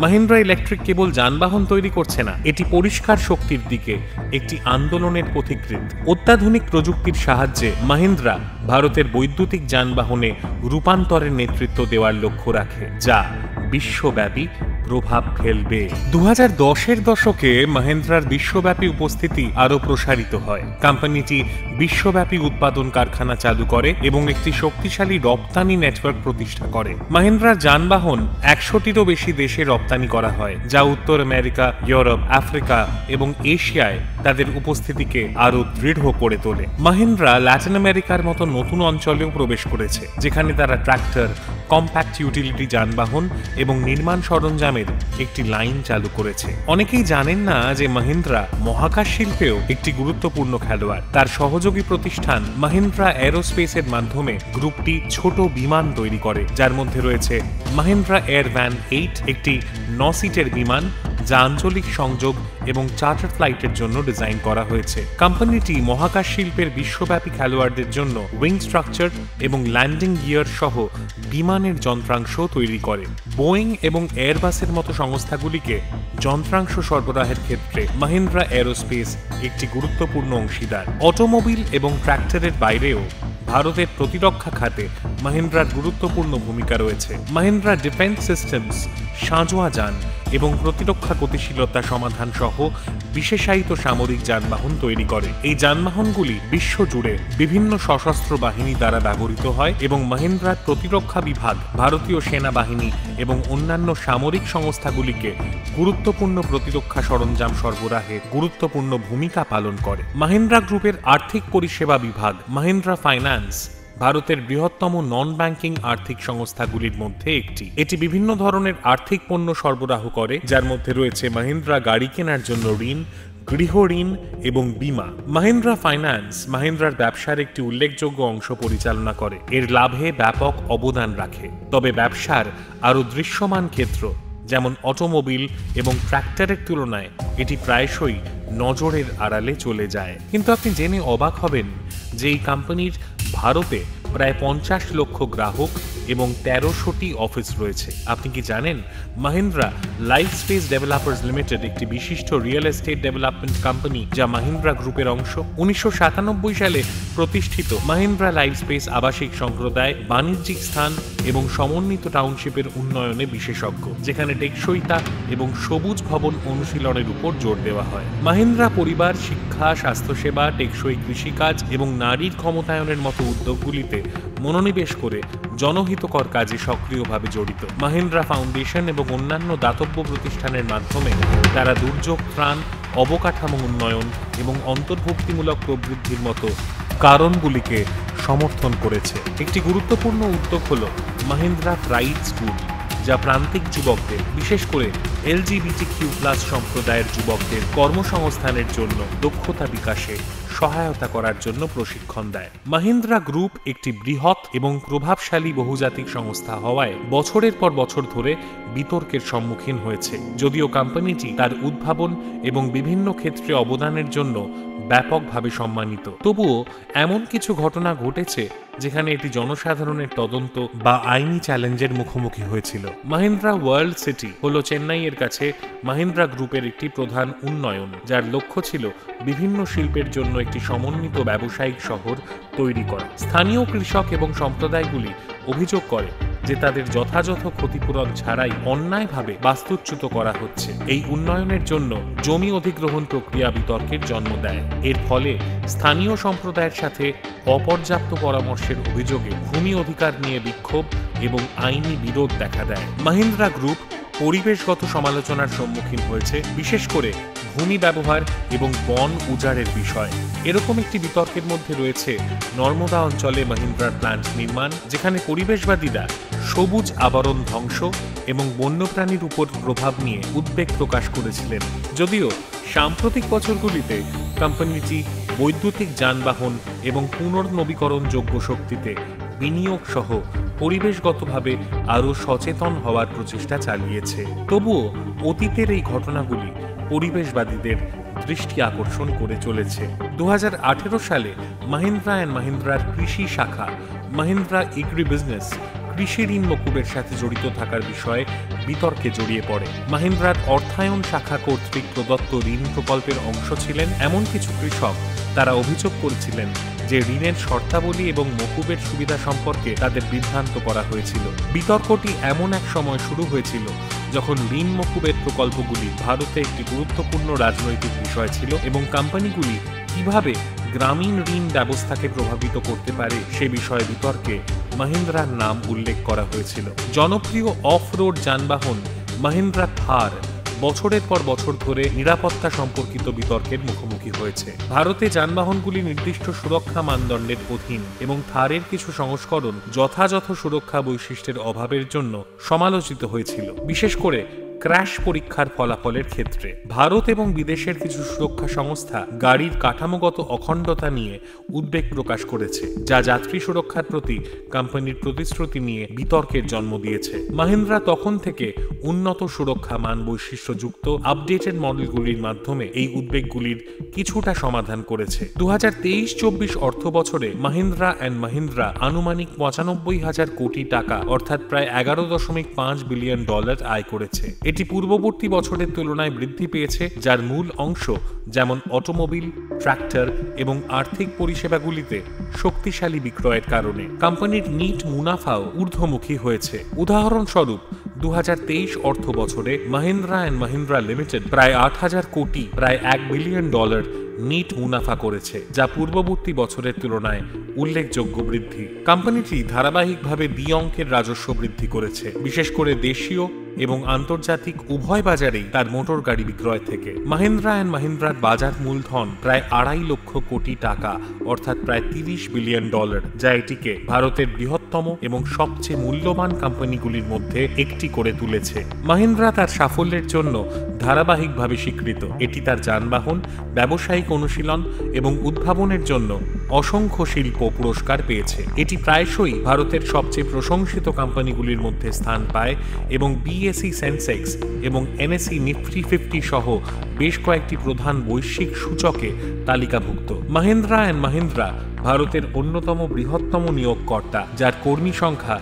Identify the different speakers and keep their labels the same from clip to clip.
Speaker 1: Mahindra electric কেবল যানবাহন তৈরি করছে না, এটি পরিষ্কার শক্তির দিকে একটি আন্দোলনের পথিকৃৎ। অত্যাধুনিক প্রযুক্তির সাহায্যে মাহিন্দ্রা ভারতের বৈদ্যুতিক যানবাহনে রূপান্তরের নেতৃত্ব দেওয়ার লক্ষ্য রাখে, যা বিশ্বব্যাপী প্রভাব ফেলবে। 2010-এর দশকে মাহিন্দ্রার বিশ্বব্যাপী উপস্থিতি আরও প্রসারিত হয়। কোম্পানিটি বিশ্বব্যাপী উৎপাদন কারখানা চালু করে এবং একটি শক্তিশালী রপ্তানি নেটওয়ার্ক প্রতিষ্ঠা করে। মাহিন্দ্রার যানবাহন 100টিরও বেশি দেশে রপ্তানি করা হয়, যা উত্তর আমেরিকা, ইউরোপ, আফ্রিকা এবং এশিয়ায় তাদের উপস্থিতিকে আরও দৃঢ় করে তোলে। মাহিন্দ্রা ল্যাটিন আমেরিকার মতো নতুন অঞ্চলেও প্রবেশ করেছে, যেখানে তারা ট্রাক্টর, কম্প্যাক্ট ইউটিলিটি যানবাহন এবং নির্মাণ সরঞ্জামের একটি লাইন চালু করেছে। অনেকেই জানেন না যে মাহিন্দ্রা মহাকাশ শিল্পেও একটি গুরুত্বপূর্ণ খেলোয়াড়। তার সহযোগী প্রতিষ্ঠান মাহিন্দ্রা এরোস্পেসের মাধ্যমে গ্রুপটি ছোট বিমান তৈরি করে, যার মধ্যে রয়েছে মাহিন্দ্রা এয়ারভ্যান 8, একটি 9 সিটের বিমান যা আঞ্চলিক সংযোগ এবং চার্টার ফ্লাইটের জন্য ডিজাইন করা হয়েছে। কোম্পানিটি মহাকাশ শিল্পের বিশ্বব্যাপী খেলোয়াড়দের জন্য উইং স্ট্রাকচার এবং ল্যান্ডিং গিয়ার সহ বিমানের যন্ত্রাংশ তৈরি করে। বোয়িং এবং এয়ারবাসের মতো সংস্থাগুলিকে যন্ত্রাংশ সরবরাহের ক্ষেত্রে মাহিন্দ্রা এরোস্পেস একটি গুরুত্বপূর্ণ অংশীদার। অটোমোবিল এবং ট্র্যাক্টরের বাইরেও ভারতের প্রতিরক্ষা খাতে মাহিন্দ্রার গুরুত্বপূর্ণ ভূমিকা রয়েছে। মাহিন্দ্রা ডিফেন্স সিস্টেমস সাঁজোয়া যান এবং প্রতিরক্ষা গতিশীলতা সমাধান সহ বিশেষায়িত সামরিক যানবাহন তৈরি করে। এই যানবাহনগুলি বিশ্বজুড়ে বিভিন্ন সশস্ত্র বাহিনী দ্বারা ব্যবহৃত হয় এবং মাহিন্দ্রার প্রতিরক্ষা বিভাগ ভারতীয় সেনাবাহিনী এবং অন্যান্য সামরিক সংস্থাগুলিকে গুরুত্বপূর্ণ প্রতিরক্ষা সরঞ্জাম সরবরাহে গুরুত্বপূর্ণ ভূমিকা পালন করে। মাহিন্দ্রা গ্রুপের আর্থিক পরিষেবা বিভাগ মাহিন্দ্রা ফাইন্যান্স ভারতের বৃহত্তম নন ব্যাংকিং আর্থিক সংস্থাগুলির মধ্যে একটি। এটি বিভিন্ন ধরনের আর্থিক পণ্য সরবরাহ করে, যার মধ্যে রয়েছে মাহিন্দ্রা গাড়ি কেনার জন্য ঋণ, গৃহ ঋণ এবং বীমা। মাহিন্দ্রা ফাইন্যান্স মাহিন্দ্রার ব্যবসার একটি উল্লেখযোগ্য অংশ পরিচালনা করে, এর লাভে ব্যাপক অবদান রাখে। তবে ব্যবসার আরও দৃশ্যমান ক্ষেত্র যেমন অটোমোবিল এবং ট্র্যাক্টরের তুলনায় এটি প্রায়শই নজরের আড়ালে চলে যায়। কিন্তু আপনি জেনে অবাক হবেন যে এই কোম্পানির ভারতে প্রায় 50 লক্ষ গ্রাহক এবং 1300টি অফিস রয়েছে। আপনি কি জানেন Mahindra life space developers limited একটি বিশিষ্ট রিয়েল এস্টেট ডেভেলপমেন্ট কোম্পানি যা মাহিন্দ্রা গ্রুপের অংশ। 1997 সালে প্রতিষ্ঠিত মাহিন্দ্রা লাইফ স্পেস আবাসিক সম্প্রদায়, বাণিজ্যিক স্থান এবং সমন্বিত টাউনশিপের উন্নয়নে বিশেষজ্ঞ, যেখানে টেকসইতা এবং সবুজ ভবন অনুশীলনের উপর জোর দেওয়া হয়। মাহিন্দ্রা পরিবার শিক্ষা, স্বাস্থ্যসেবা, টেকসই কৃষিকাজ এবং নারীর ক্ষমতায়নের মতো উদ্যোগগুলিতে মনোনিবেশ করে জনহিতকর কাজে সক্রিয়ভাবে জড়িত। মাহিন্দ্রা ফাউন্ডেশন এবং অন্যান্য দাতব্য প্রতিষ্ঠানের মাধ্যমে তারা দুর্যোগ ত্রাণ, অবকাঠামো উন্নয়ন এবং অন্তর্ভুক্তিমূলক প্রবৃদ্ধির মতো কারণগুলিকে সমর্থন করেছে। একটি গুরুত্বপূর্ণ উদ্যোগ হল মাহিন্দ্রা প্রাইড স্কুল, যা প্রান্তিক যুবকদের, বিশেষ করে LGBTQ+ সম্প্রদায়ের যুবকদের কর্মসংস্থানের জন্য দক্ষতা বিকাশে সহায়তা করার জন্য প্রশিক্ষণ দেয়। মাহিন্দ্রা গ্রুপ একটি বৃহৎ এবং প্রভাবশালী বহুজাতিক সংস্থা হওয়ায় বছরের পর বছর ধরে বিতর্কের সম্মুখীন হয়েছে। যদিও কোম্পানিটি তার উদ্ভাবন এবং বিভিন্ন ক্ষেত্রে অবদানের জন্য ব্যাপকভাবে সম্মানিত, তবুও এমন কিছু ঘটনা ঘটেছে যেখানে এটি জনসাধারণের তদন্ত বা আইনি চ্যালেঞ্জের মুখোমুখি হয়েছিল। মাহিন্দ্রা ওয়ার্ল্ড সিটি হল চেন্নাইয়ের কাছে মাহিন্দ্রা গ্রুপের একটি প্রধান উন্নয়ন, যার লক্ষ্য ছিল বিভিন্ন শিল্পের জন্য একটি সমন্বিত ব্যবসায়িক শহর তৈরি করা। স্থানীয় কৃষক এবং সম্প্রদায়গুলি অভিযোগ করে যে তাদের যথাযথ ক্ষতিপূরণ ছাড়াই অন্যায়ভাবে বাস্তুচ্যুত করা হচ্ছে। এই উন্নয়নের জন্য জমি অধিগ্রহণ প্রক্রিয়া বিতর্কের জন্ম দেয়। এর ফলে স্থানীয় সম্প্রদায়ের সাথে অপর্যাপ্ত পরামর্শের অভিযোগে ভূমি অধিকার নিয়ে বিক্ষোভ এবং আইনি বিরোধ দেখা দেয়। মাহিন্দ্রা গ্রুপ পরিবেশগত সমালোচনার সম্মুখীন হয়েছে, বিশেষ করে ভূমি ব্যবহার এবং বন উজাড়ের বিষয়। এরকম একটি বিতর্কের মধ্যে রয়েছে নর্মদা অঞ্চলে মাহিন্দ্রার প্ল্যান্ট নির্মাণ, যেখানে পরিবেশবাদীরা সবুজ আবরণ ধ্বংস এবং বন্যপ্রাণীর উপর প্রভাব নিয়ে উদ্বেগ প্রকাশ করেছিলেন। যদিও সাম্প্রতিক বছরগুলিতে কোম্পানিটি বৈদ্যুতিক যানবাহন এবং পুনর্নবীকরণযোগ্য শক্তিতে বিনিয়োগ সহ পরিবেশগতভাবে আরও সচেতন হওয়ার প্রচেষ্টা চালিয়েছে, তবুও অতীতের এই ঘটনাগুলি পরিবেশবাদীদের দৃষ্টি আকর্ষণ করে চলেছে। 2018 সালে মাহিন্দ্রা অ্যান্ড মাহিন্দ্রার কৃষি শাখা মাহিন্দ্রা এগ্রি বিজনেস কৃষি ঋণ মকুবের সাথে জড়িত থাকার বিষয়ে বিতর্কে জড়িয়ে পড়ে। মাহিন্দ্রার অর্থায়ন শাখা কর্তৃক প্রদত্ত ঋণ প্রকল্পের অংশ ছিলেন এমন কিছু কৃষক। তারা অভিযোগ করেছিলেন যে ঋণের শর্তাবলী এবং মকুবের সুবিধা সম্পর্কে তাদের বিভ্রান্ত করা হয়েছিল। বিতর্কটি এমন এক সময় শুরু হয়েছিল যখন ঋণ মকুবের প্রকল্পগুলি ভারতে একটি গুরুত্বপূর্ণ রাজনৈতিক বিষয় ছিল এবং কোম্পানিগুলি কিভাবে গ্রামীণ ঋণ ব্যবস্থাকে প্রভাবিত করতে পারে সে বিষয়ে বিতর্কে মাহিন্দ্রার নাম উল্লেখ করা হয়েছিল। জনপ্রিয় অফ রোড যানবাহন মাহিন্দ্রা থার বছরের পর বছর ধরে নিরাপত্তা সম্পর্কিত বিতর্কের মুখোমুখি হয়েছে। ভারতে যানবাহনগুলি নির্দিষ্ট সুরক্ষা মানদণ্ডের অধীন এবং থারের কিছু সংস্করণ যথাযথ সুরক্ষা বৈশিষ্ট্যের অভাবের জন্য সমালোচিত হয়েছিল, বিশেষ করে ক্র্যাশ পরীক্ষার ফলাফলের ক্ষেত্রে। ভারত এবং বিদেশের কিছু সুরক্ষা সংস্থা গাড়ির কাঠামোগত অখণ্ডতা নিয়ে উদ্বেগ প্রকাশ করেছে, যা যাত্রী সুরক্ষার প্রতি কোম্পানির প্রতিশ্রুতি নিয়ে বিতর্কের জন্ম দিয়েছে। মাহিন্দ্রা তখন থেকে উন্নত সুরক্ষা মান বৈশিষ্ট্যযুক্ত আপডেটেড মডেলগুলির মাধ্যমে এই উদ্বেগগুলির কিছুটা সমাধান করেছে। 2023-24 অর্থ বছরে মাহিন্দ্রা অ্যান্ড মাহিন্দ্রা আনুমানিক 95,000 কোটি টাকা অর্থাৎ প্রায় $11.5 বিলিয়ন আয় করেছে। এটি পূর্ববর্তী বছরের তুলনায় বৃদ্ধি পেয়েছে, যার মূল অংশ যেমন অটোমোবিল, ট্রাক্টর এবং আর্থিক পরিষেবাগুলিতে শক্তিশালী বিক্রয়ের কারণে। কোম্পানির নিট মুনাফাও ঊর্ধ্বমুখী হয়েছে। উদাহরণস্বরূপ 2023 অর্থ বছরে মাহিন্দ্রা অ্যান্ড মাহিন্দ্রা লিমিটেড প্রায় 8,000 কোটি প্রায় $1 বিলিয়ন নিট মুনাফা করেছে, যা পূর্ববর্তী বছরের তুলনায় উল্লেখযোগ্য বৃদ্ধি। কোম্পানিটি ধারাবাহিকভাবে দ্বি অঙ্কের রাজস্ব বৃদ্ধি করেছে, বিশেষ করে দেশীয় এবং আন্তর্জাতিক উভয় বাজারেই তার মোটর গাড়ি বিক্রয় থেকে। মাহিন্দ্রা অ্যান্ড মাহিন্দ্রার বাজার মূলধন প্রায় 2.5 লক্ষ কোটি টাকা অর্থাৎ প্রায় $30 বিলিয়ন, যা এটিকে ভারতের বৃহত্তম এবং সবচেয়ে মূল্যবান কোম্পানিগুলির মধ্যে একটি করে তুলেছে। মাহিন্দ্রা তার সাফল্যের জন্য ধারাবাহিকভাবে স্বীকৃত। এটি তার যানবাহন, ব্যবসায়িক অনুশীলন এবং উদ্ভাবনের জন্য অসংখ্য শিল্প পুরস্কার পেয়েছে। এটি প্রায়শই ভারতের সবচেয়ে প্রশংসিত কোম্পানিগুলির মধ্যে স্থান পায় এবং বিএসই সেন্সেক্স এবং এনএসই নিফটি 50 সহ বেশ কয়েকটি প্রধান বৈশ্বিক সূচকে তালিকাভুক্ত। মাহিন্দ্রা অ্যান্ড মাহিন্দ্রা ভারতের অন্যতম বৃহত্তম নিয়োগকর্তা, যার কর্মী সংখ্যা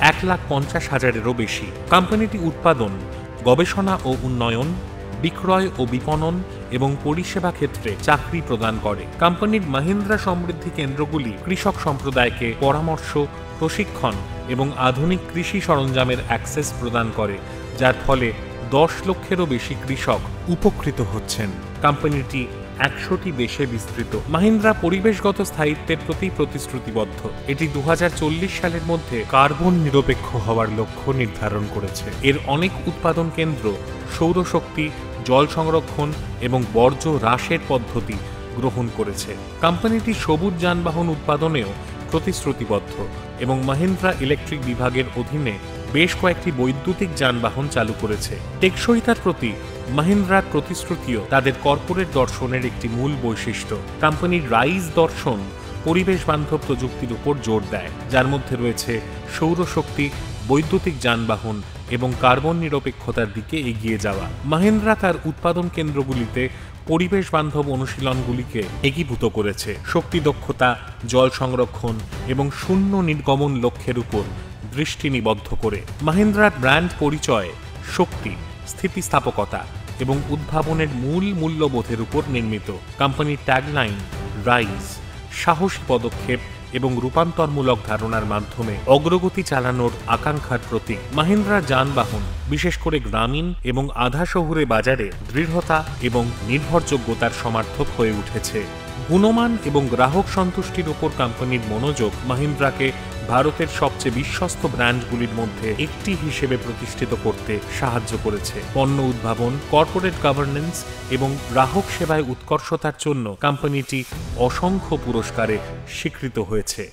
Speaker 1: 1,50,000-এরও বেশি। কোম্পানিটি উৎপাদন, গবেষণা ও উন্নয়ন, বিক্রয় ও বিপণন এবং পরিষেবা ক্ষেত্রে চাকরি প্রদান করে। কোম্পানির মাহিন্দ্রা সমৃদ্ধি কেন্দ্রগুলি কৃষক সম্প্রদায়কে পরামর্শ, প্রশিক্ষণ এবং আধুনিক কৃষি সরঞ্জামের অ্যাক্সেস প্রদান করে, যার ফলে 10 লক্ষেরও বেশি কৃষক উপকৃত হচ্ছেন। কোম্পানিটি 100টি দেশে বিস্তৃত। মাহিন্দ্রা পরিবেশগত স্থায়িত্বের প্রতি প্রতিশ্রুতিবদ্ধ। এটি 2040 সালের মধ্যে কার্বন নিরপেক্ষ হওয়ার লক্ষ্য নির্ধারণ করেছে। এর অনেক উৎপাদন কেন্দ্র সৌরশক্তি, জল সংরক্ষণ এবং বর্জ্য হ্রাসের পদ্ধতি গ্রহণ করেছে। কোম্পানিটি সবুজ যানবাহন উৎপাদনেও প্রতিশ্রুতিবদ্ধ এবং মাহিন্দ্রা ইলেকট্রিক বিভাগের অধীনে বেশ কয়েকটি বৈদ্যুতিক যানবাহন চালু করেছে। টেকসইতার প্রতি মাহিন্দ্রার প্রতিশ্রুতিও তাদের কর্পোরেট দর্শনের একটি মূল বৈশিষ্ট্য। কোম্পানির রাইজ দর্শন পরিবেশ বান্ধব প্রযুক্তির উপর জোর দেয়, যার মধ্যে রয়েছে সৌরশক্তি, বৈদ্যুতিক যানবাহন এবং কার্বন নিরপেক্ষতার দিকে এগিয়ে যাওয়া। মাহিন্দ্রা তার উৎপাদন কেন্দ্রগুলিতে পরিবেশ বান্ধব অনুশীলনগুলিকে একীভূত করেছে, শক্তি দক্ষতা, জল সংরক্ষণ এবং শূন্য নির্গমন লক্ষ্যের উপর দৃষ্টি নিবদ্ধ করে। মাহিন্দ্রার ব্র্যান্ড পরিচয় শক্তি, স্থিতিস্থাপকতা এবং উদ্ভাবনের মূল মূল্যবোধের উপর নির্মিত। কোম্পানির ট্যাগলাইন রাইজ, সাহসী পদক্ষেপ এবং রূপান্তরমূলক ধারণার মাধ্যমে অগ্রগতি চালানোর আকাঙ্ক্ষার প্রতীক। মাহিন্দ্রা যানবাহন বিশেষ করে গ্রামীণ এবং আধা শহুরে বাজারে দৃঢ়তা এবং নির্ভরযোগ্যতার সমার্থক হয়ে উঠেছে। গুণমান এবং গ্রাহক সন্তুষ্টির উপর কোম্পানির মনোযোগ মাহিন্দ্রাকে ভারতের সবচেয়ে বিশ্বস্ত ব্র্যান্ডগুলির মধ্যে একটি হিসেবে প্রতিষ্ঠিত করতে সাহায্য করেছে। পণ্য উদ্ভাবন, কর্পোরেট গভর্নেন্স এবং গ্রাহক সেবায় উৎকর্ষতার জন্য কোম্পানিটি অসংখ্য পুরস্কারে স্বীকৃত হয়েছে।